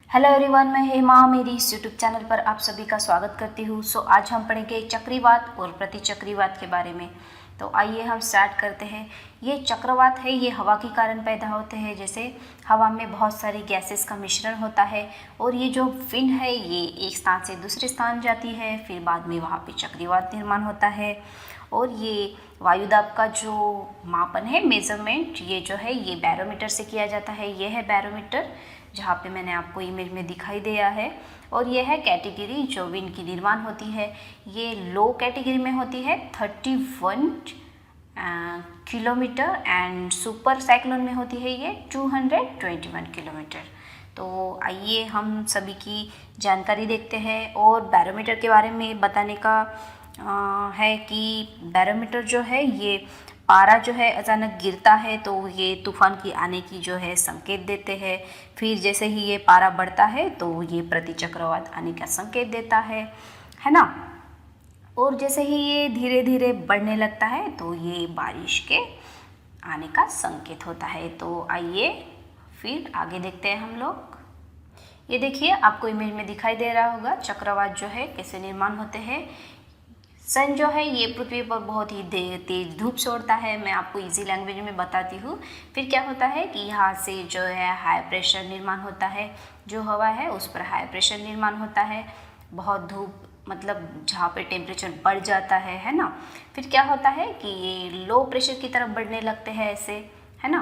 Hello everyone, मैं हेमा मेरी इस यूट्यूब चैनल पर आप सभी का स्वागत करती हूँ। आज हम पढ़ेंगे चक्रवात और प्रतिचक्रवात के बारे में। तो आइए हम स्टार्ट करते हैं। ये चक्रवात है, ये हवा के कारण पैदा होते हैं। जैसे हवा में बहुत सारी गैसेस का मिश्रण होता है और ये जो विंड है ये एक स्थान से दूसरे स्थान जाती है, फिर बाद में वहाँ पे चक्रवात निर्माण होता है। और ये वायुदाब का जो मापन है, मेजरमेंट, ये जो है ये बैरोमीटर से किया जाता है। ये है बैरोमीटर, जहाँ पे मैंने आपको इमेज में दिखाई दिया है। और ये है कैटेगरी जो विंड की निर्माण होती है। ये लो कैटेगरी में होती है 31 किलोमीटर एंड सुपर साइक्लोन में होती है ये 221 किलोमीटर। तो आइए हम सभी की जानकारी देखते हैं। और बैरोमीटर के बारे में बताने का है कि बैरोमीटर जो है ये पारा जो है अचानक गिरता है तो ये तूफान की आने की जो है संकेत देते हैं। फिर जैसे ही ये पारा बढ़ता है तो ये प्रतिचक्रवात आने का संकेत देता है ना। और जैसे ही ये धीरे धीरे बढ़ने लगता है तो ये बारिश के आने का संकेत होता है। तो आइए फिर आगे देखते हैं हम लोग। ये देखिए, आपको इमेज में दिखाई दे रहा होगा चक्रवात जो है कैसे निर्माण होते हैं। सन जो है ये पृथ्वी पर बहुत ही तेज धूप छोड़ता है। मैं आपको इजी लैंग्वेज में बताती हूँ। फिर क्या होता है कि यहाँ से जो है हाई प्रेशर निर्माण होता है। जो हवा है उस पर हाई प्रेशर निर्माण होता है। बहुत धूप मतलब जहाँ पे टेम्परेचर बढ़ जाता है ना। फिर क्या होता है कि ये लो प्रेशर की तरफ बढ़ने लगते हैं ऐसे, है ना।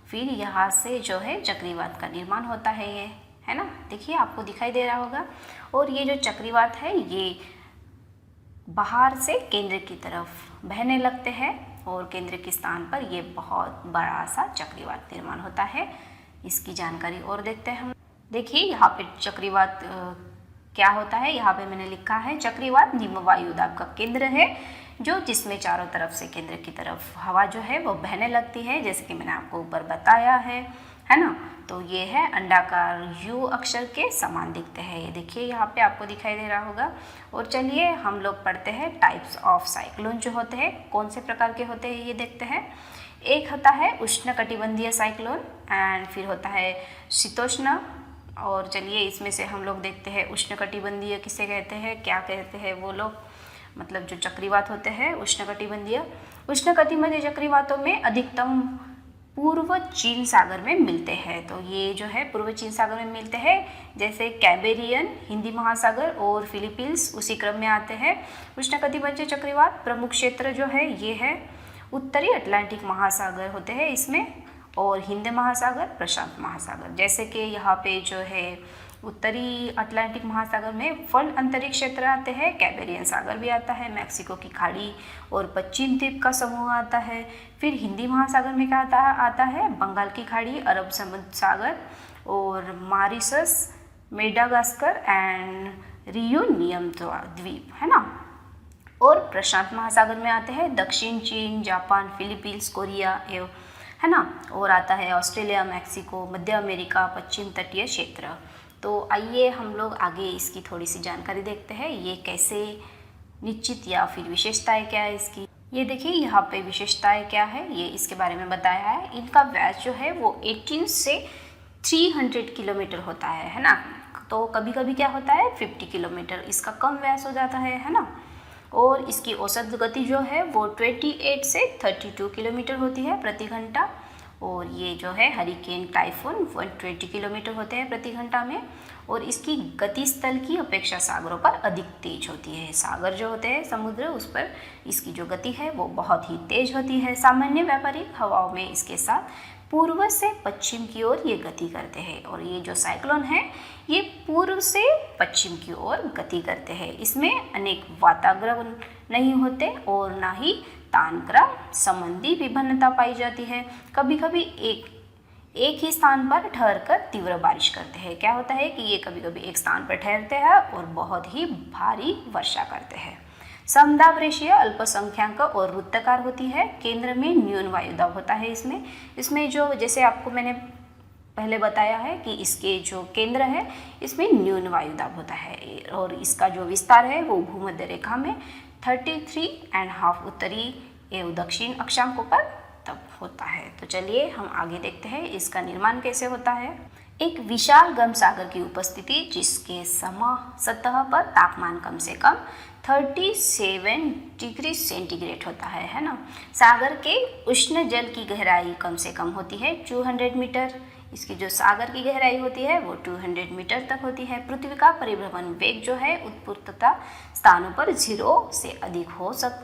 फिर यहाँ से जो है चक्रवात का निर्माण होता है ये, है ना। देखिए, आपको दिखाई दे रहा होगा। और ये जो चक्रवात है ये बाहर से केंद्र की तरफ बहने लगते हैं और केंद्र के स्थान पर ये बहुत बड़ा सा चक्रवात निर्माण होता है। इसकी जानकारी और देखते हैं हम। देखिए, यहाँ पे चक्रवात क्या होता है। यहाँ पे मैंने लिखा है चक्रवात निम्न वायुदाब का केंद्र है, जो जिसमें चारों तरफ से केंद्र की तरफ हवा जो है वो बहने लगती है, जैसे कि मैंने आपको ऊपर बताया है ना। तो ये है अंडाकार यू अक्षर के समान दिखते हैं। ये देखिए, यहाँ पे आपको दिखाई दे रहा होगा। और चलिए हम लोग पढ़ते हैं टाइप्स ऑफ साइक्लोन जो होते हैं, कौन से प्रकार के होते हैं ये देखते हैं। एक होता है उष्णकटिबंधीय साइक्लोन एंड फिर होता है शीतोष्ण। और चलिए इसमें से हम लोग देखते हैं उष्णकटिबंधीय किसे कहते हैं, क्या कहते हैं वो लोग, मतलब जो चक्रवात होते हैं उष्णकटिबंधीय। उष्णकटिबंधीय चक्रवातों में अधिकतम पूर्व चीन सागर में मिलते हैं। तो ये जो है पूर्व चीन सागर में मिलते हैं, जैसे कैरेबियन, हिंदी महासागर और फिलीपींस उसी क्रम में आते हैं। उष्णकटिबंधीय चक्रवात प्रमुख क्षेत्र जो है ये है उत्तरी अटलांटिक महासागर होते हैं इसमें, और हिंद महासागर, प्रशांत महासागर। जैसे कि यहाँ पे जो है उत्तरी अटलांटिक महासागर में फल अंतरिक्ष क्षेत्र आते हैं, कैरेबियन सागर भी आता है, मैक्सिको की खाड़ी और पश्चिम द्वीप का समूह आता है। फिर हिंदी महासागर में क्या आता है बंगाल की खाड़ी, अरब समुद्र सागर और मॉरिशस, मेडागास्कर एंड रियूनियन द्वीप, है ना। और प्रशांत महासागर में आते हैं दक्षिण चीन, जापान, फिलीपींस, कोरिया एवं, है ना। और आता है ऑस्ट्रेलिया, मैक्सिको, मध्य अमेरिका, पश्चिम तटीय क्षेत्र। तो आइए हम लोग आगे इसकी थोड़ी सी जानकारी देखते हैं। ये कैसे निश्चित या फिर विशेषताएं क्या है इसकी। ये देखिए, यहाँ पे विशेषताएं क्या है ये इसके बारे में बताया है। इनका व्यास जो है वो 18 से 300 किलोमीटर होता है ना। तो कभी कभी क्या होता है 50 किलोमीटर, इसका कम व्यास हो जाता है ना। और इसकी औसत गति जो है वो 28 से 32 किलोमीटर होती है प्रति घंटा। और ये जो है हरिकेन, टाइफून 120 किलोमीटर होते हैं प्रति घंटा में। और इसकी गति स्थल की अपेक्षा सागरों पर अधिक तेज होती है। सागर जो होते हैं समुद्र, उस पर इसकी जो गति है वो बहुत ही तेज होती है। सामान्य व्यापारिक हवाओं में इसके साथ पूर्व से पश्चिम की ओर ये गति करते हैं। और ये जो साइक्लोन है ये पूर्व से पश्चिम की ओर गति करते हैं। इसमें अनेक वाताग्रह नहीं होते और ना ही तानक्रम संबंधी विभिन्नता पाई जाती है। कभी कभी एक ही स्थान पर ठहरकर तीव्र बारिश करते हैं। क्या होता है कि ये कभी कभी एक स्थान पर ठहरते हैं और बहुत ही भारी वर्षा करते हैं। समदाब रेखीय अल्पसंख्याक और वृत्ताकार होती है। केंद्र में न्यून वायुदाब होता है इसमें जो जैसे आपको मैंने पहले बताया है कि इसके जो केंद्र है इसमें न्यून वायुदाब होता है। और इसका जो विस्तार है वो भूमध्य रेखा में 33.5 उत्तरी एवं दक्षिण अक्षांकों पर तब होता है। तो चलिए हम आगे देखते हैं इसका निर्माण कैसे होता है। एक विशाल गर्म सागर की उपस्थिति जिसके सतह पर तापमान कम से कम 37 डिग्री सेंटीग्रेड होता है ना। सागर के उष्ण जल की गहराई कम से कम होती है 200 मीटर। इसकी जो सागर की गहराई होती है वो 200 मीटर तक होती है। पृथ्वी का परिभ्रमण वेग जो है उत्तरतः स्थानों पर 0 से अधिक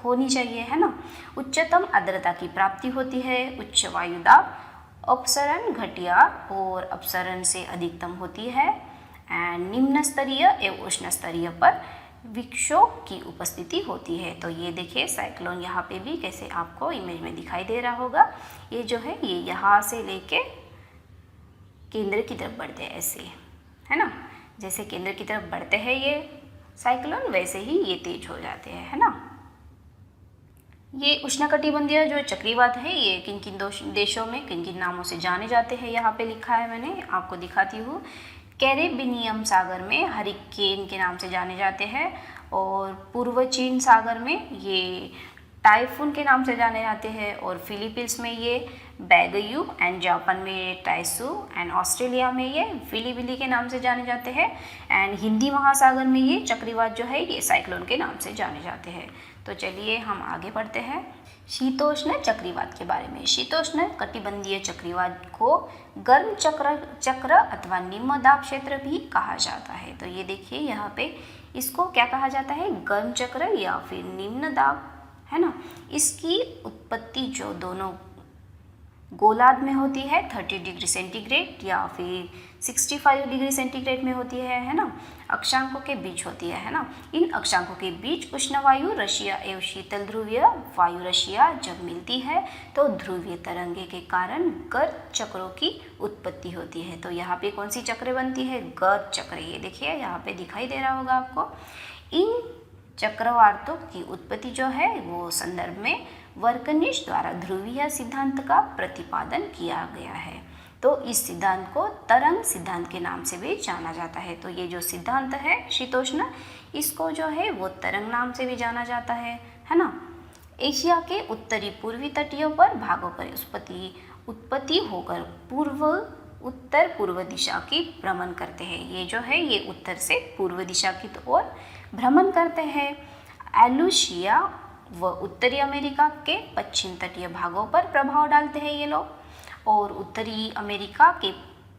होनी चाहिए, है ना। उच्चतम आर्द्रता की प्राप्ति होती है। उच्च वायु दाब अपसरण घटिया और अपसरण से अधिकतम होती है। एंड निम्न स्तरीय एवं उष्ण स्तरीय पर विक्षोभ की उपस्थिति होती है। तो ये देखिए साइक्लोन यहाँ पे भी कैसे आपको इमेज में दिखाई दे रहा होगा। ये जो है ये यहाँ से लेके केंद्र की तरफ बढ़ते हैं ऐसे, है ना। जैसे केंद्र की तरफ बढ़ते हैं ये साइक्लोन वैसे ही ये तेज हो जाते हैं, है ना। ये उष्णकटिबंधीय जो चक्रवात है ये किन किन देशों में किन किन नामों से जाने जाते हैं यहाँ पे लिखा है, मैंने आपको दिखाती हूँ। कैरेबियन सागर में हरिकेन के नाम से जाने जाते हैं और पूर्व चीन सागर में ये टाइफून के नाम से जाने जाते हैं और फिलीपींस में ये बैगयू एंड जापान में ये टाइसू एंड ऑस्ट्रेलिया में ये विली के नाम से जाने जाते हैं एंड हिंदी महासागर में ये चक्रवात जो है ये साइक्लोन के नाम से जाने जाते हैं। तो चलिए हम आगे बढ़ते हैं शीतोष्ण चक्रवात के बारे में। शीतोष्ण कटिबंधीय चक्रवात को गर्म चक्र अथवा निम्न दाब क्षेत्र भी कहा जाता है। तो ये देखिए यहाँ पे इसको क्या कहा जाता है, गर्म चक्र या फिर निम्न दाब, है ना। इसकी उत्पत्ति जो दोनों गोलार्ध में होती है 30 डिग्री सेंटीग्रेड या फिर 65 डिग्री सेंटीग्रेड में होती है ना। अक्षांकों के बीच होती है ना। इन अक्षांकों के बीच उष्ण वायु रशिया एवं शीतल ध्रुवीय वायु रशिया जब मिलती है तो ध्रुवीय तरंगे के कारण गर्द चक्रों की उत्पत्ति होती है। तो यहाँ पे कौन सी चक्र बनती है, गर्द चक्र। ये देखिए यहाँ पे दिखाई दे रहा होगा आपको। इन चक्रवातों की उत्पत्ति जो है वो संदर्भ में वर्कनिश द्वारा ध्रुवीय सिद्धांत का प्रतिपादन किया गया है। तो इस सिद्धांत को तरंग सिद्धांत के नाम से भी जाना जाता है। तो ये जो सिद्धांत है शीतोष्ण, इसको जो है वो तरंग नाम से भी जाना जाता है ना। एशिया के उत्तरी पूर्वी तटीय पर भागों पर उत्पत्ति होकर उत्तर पूर्व दिशा की भ्रमण करते हैं। ये जो है ये उत्तर से पूर्व दिशा की ओर भ्रमण करते हैं। एलुशिया व उत्तरी अमेरिका के पश्चिम तटीय भागों पर प्रभाव डालते हैं ये लोग, और उत्तरी अमेरिका के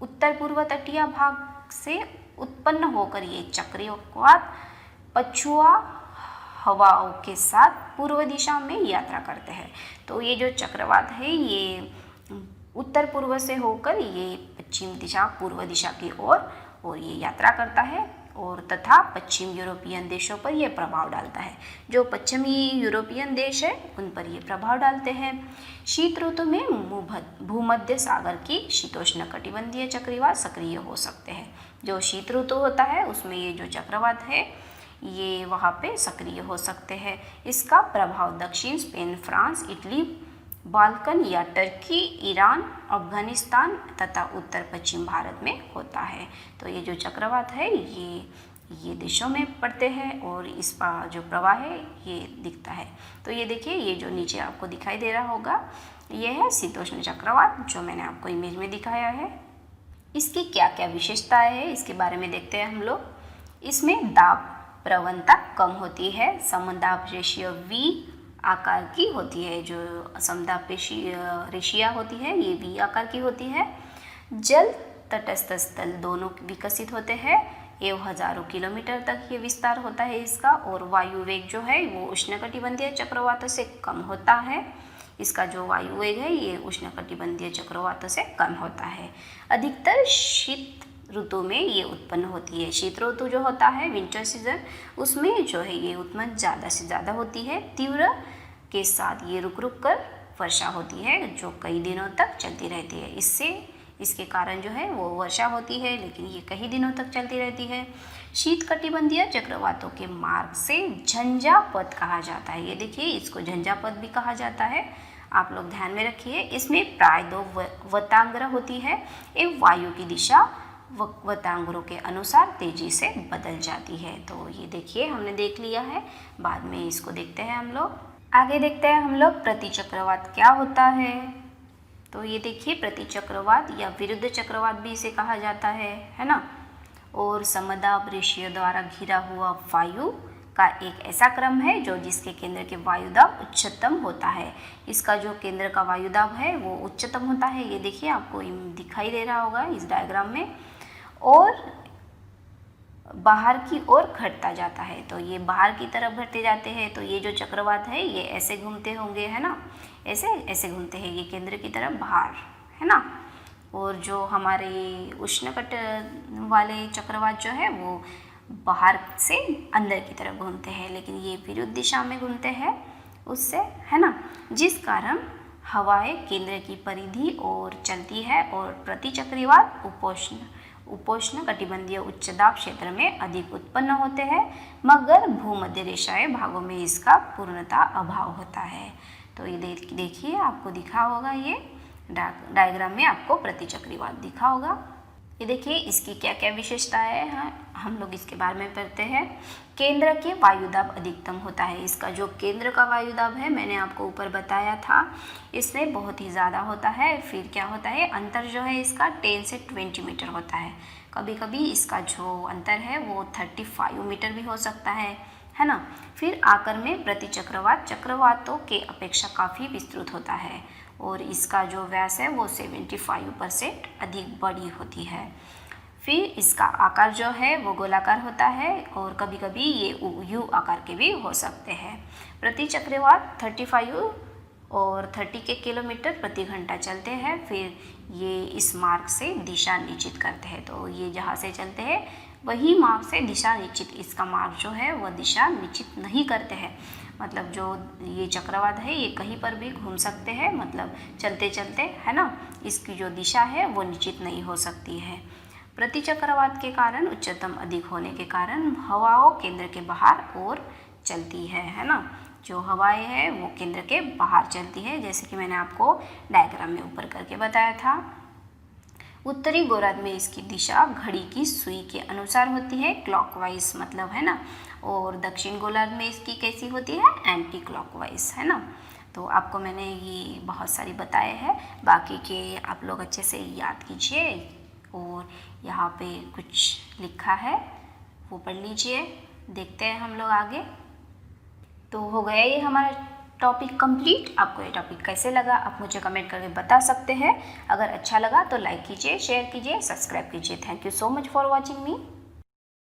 उत्तर पूर्व तटीय भाग से उत्पन्न होकर ये चक्रवात पछुआ हवाओं के साथ पूर्व दिशा में यात्रा करते हैं। तो ये जो चक्रवात है ये उत्तर पूर्व से होकर ये पश्चिम दिशा पूर्व दिशा की ओर और ये यात्रा करता है और तथा पश्चिम यूरोपियन देशों पर यह प्रभाव डालता है। जो पश्चिमी यूरोपियन देश है उन पर यह प्रभाव डालते हैं। शीत ऋतु में भूमध्य सागर की शीतोष्ण कटिबंधीय चक्रवात सक्रिय हो सकते हैं। जो शीत ऋतु होता है उसमें ये जो चक्रवात है ये वहाँ पे सक्रिय हो सकते हैं। इसका प्रभाव दक्षिण स्पेन, फ्रांस, इटली, बाल्कन या टर्की, ईरान, अफगानिस्तान तथा उत्तर पश्चिम भारत में होता है। तो ये जो चक्रवात है ये देशों में पड़ते हैं और इसका जो प्रवाह है ये दिखता है। तो ये देखिए ये जो नीचे आपको दिखाई दे रहा होगा ये है शीतोष्ण चक्रवात जो मैंने आपको इमेज में दिखाया है। इसकी क्या क्या विशेषताएं हैं इसके बारे में देखते हैं हम लोग। इसमें दाब प्रवणता कम होती है, समदाब रेशियो V आकार की होती है। जो समदाब रेशिया होती है ये V आकार की होती है। जल तटस्थ स्थल दोनों विकसित होते हैं एवं हजारों किलोमीटर तक ये विस्तार होता है इसका, और वायु वेग जो है वो उष्णकटिबंधीय चक्रवातों से कम होता है। इसका जो वायु वेग है ये उष्णकटिबंधीय चक्रवातों से कम होता है। अधिकतर शीत ऋतु में ये उत्पन्न होती है। शीत ऋतु जो होता है विंटर सीजन उसमें जो है ये उत्पन्न ज़्यादा से ज़्यादा होती है। तीव्र के साथ ये रुक रुक कर वर्षा होती है जो कई दिनों तक चलती रहती है। इसके कारण जो है वो वर्षा होती है लेकिन ये कई दिनों तक चलती रहती है। शीत कटिबंधीय चक्रवातों के मार्ग से झंझापथ कहा जाता है। ये देखिए इसको झंझापथ भी कहा जाता है, आप लोग ध्यान में रखिए। इसमें प्राय 2 वतांग्र होती है एवं वायु की दिशा वतांग्रों के अनुसार तेजी से बदल जाती है। तो ये देखिए हमने देख लिया है, बाद में इसको देखते हैं हम लोग। आगे देखते हैं हम लोग प्रति चक्रवात क्या होता है। तो ये देखिए प्रतिचक्रवात या विरुद्ध चक्रवात भी इसे कहा जाता है ना। और समदाब रेशियो द्वारा घिरा हुआ वायु का एक ऐसा क्रम है जो जिसके केंद्र के वायुदाब उच्चतम होता है। इसका जो केंद्र का वायुदाब है वो उच्चतम होता है, ये देखिए आपको दिखाई दे रहा होगा इस डायग्राम में, और बाहर की ओर घटता जाता है। तो ये बाहर की तरफ घटते जाते हैं। तो ये जो चक्रवात है ये ऐसे घूमते होंगे, है ना, ऐसे ऐसे घूमते हैं, ये केंद्र की तरफ बाहर, है ना। और जो हमारे उष्णकटिबंधीय वाले चक्रवात जो है वो बाहर से अंदर की तरफ घूमते हैं, लेकिन ये विरुद्ध दिशा में घूमते हैं उससे, है ना, जिस कारण हवाएं केंद्र की परिधि और चलती है और प्रतिचक्रवात उपोष्ण कटिबंधीय उच्च दाब क्षेत्र में अधिक उत्पन्न होते हैं, मगर भूमध्य रेखाएं भागों में इसका पूर्णतः अभाव होता है। तो ये देखिए आपको दिखा होगा, ये डायग्राम में आपको प्रतिचक्रवात दिखा होगा। ये देखिए इसकी क्या क्या विशेषताएं हैं, हम लोग इसके बारे में पढ़ते हैं। केंद्र के वायुदाब अधिकतम होता है। इसका जो केंद्र का वायुदाब है मैंने आपको ऊपर बताया था, इसमें बहुत ही ज़्यादा होता है। फिर क्या होता है, अंतर जो है इसका 10 से 20 मीटर होता है। कभी कभी इसका जो अंतर है वो 35 मीटर भी हो सकता है ना। फिर आकार में प्रतिचक्रवात चक्रवातों के अपेक्षा काफ़ी विस्तृत होता है और इसका जो व्यास है वो 75% अधिक बड़ी होती है। फिर इसका आकार जो है वो गोलाकार होता है और कभी कभी ये यू आकार के भी हो सकते हैं। प्रतिचक्रवात 35 और 30 के किलोमीटर प्रति घंटा चलते हैं। फिर ये इस मार्ग से दिशा निश्चित करते हैं। तो ये जहाँ से चलते हैं वही मार्ग से दिशा निश्चित, इसका मार्ग जो है वह दिशा निश्चित नहीं करते हैं। मतलब जो ये चक्रवात है ये कहीं पर भी घूम सकते हैं, मतलब चलते चलते, है ना, इसकी जो दिशा है वो निश्चित नहीं हो सकती है। प्रतिचक्रवात के कारण उच्चतम अधिक होने के कारण हवाओं केंद्र के बाहर ओर चलती है ना। जो हवाएं हैं वो केंद्र के बाहर चलती है, जैसे कि मैंने आपको डायग्राम में ऊपर करके बताया था। उत्तरी गोलार्ध में इसकी दिशा घड़ी की सुई के अनुसार होती है, क्लॉकवाइज मतलब, है ना। और दक्षिण गोलार्ध में इसकी कैसी होती है, एंटी क्लॉकवाइज, है ना। तो आपको मैंने ये बहुत सारी बताए हैं, बाकी के आप लोग अच्छे से याद कीजिए। और यहाँ पे कुछ लिखा है वो पढ़ लीजिए। देखते हैं हम लोग आगे। तो हो गया ये हमारा टॉपिक कंप्लीट। आपको ये टॉपिक कैसे लगा आप मुझे कमेंट करके बता सकते हैं। अगर अच्छा लगा तो लाइक कीजिए, शेयर कीजिए, सब्सक्राइब कीजिए। Thank you so much for watching me.